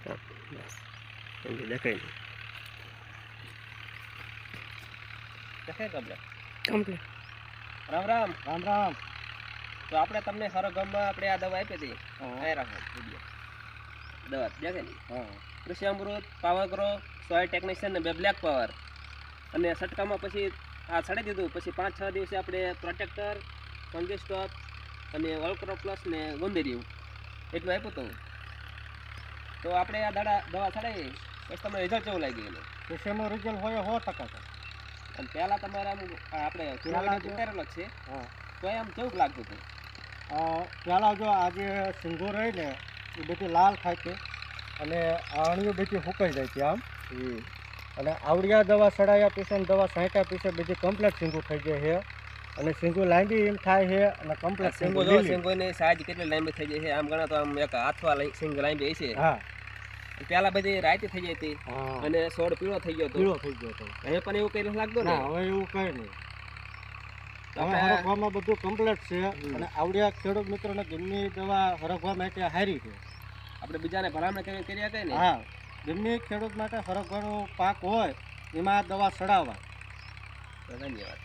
બસ એમ દેખાય નહીં દેખાય કમ્પ્લેટ. કમ્પ્લીટ. રામ રામ. રામ રામ. તો આપણે તમને હરગમમાં આપણે આ દવા આપી હતી. આ રાખો વિડીયો દવા દેખાય ને. હા કૃષિ અમૃત, પાવર ગ્રો, સોઇલ ટેકનિશિયન ને બે બ્લેક પાવર. અને છટકામાં પછી આ છડી દીધું. પછી 5-6 દિવસે આપણે પ્રોટેક્ટર, ફંગી સ્ટોપ અને ઓલક્રો પ્લસ ને ગુંદેરિયું એટલું આપ્યું હતું. તો આપણે આ દવા છડાવી પછી તમને રિઝલ્ટ કેવું લાગી ગયેલું? પેશન્ટનું રિઝલ્ટ હોય 100% છે. અને પહેલાં તમારે આમ આપણે પહેલા ઉતારેલો જ છે હા તો એમ કેવું લાગતું હતું? પહેલાં જો આજે સિંગો રહી ને એ બધી લાલ થાય છે અને આણીઓ બધી સુકાઈ જાય છે આમ. અને આવડિયા દવા સડાયા પીસે દવા છાંટ્યા પીસે બધી કમ્પ્લેટ સિંગું થઈ જાય છે અને સિંગું લાંબી એમ થાય છે અને કમ્પ્લેટ સિંગો જો સિંગોની સાઈઝ કેટલી લાંબી થઈ જાય છે આમ ગણો તો આમ એક હાથવા સિંગ લાંબી છે. હા પહેલા બધી રાયતી થઈ જઈ હતી હા અને છોડ પીળો થઈ ગયો હતો. પીળો થઈ ગયો હતો. હવે પણ એવું કઈ લાગતું ને? ના હવે એવું કંઈ નહીં. હવે આપણે હરગવામાં બધું કમ્પ્લેટ છે અને આવડિયા ખેડૂત મિત્રોને ગમે દવા હરગવા માટે હારી છે. આપણે બીજાને ભલામણ કરી શકાય ને? હા ગમે ખેડૂત માટે હરગવાનો પાક હોય એમાં આ દવા સડાવવા. ધન્યવાદ.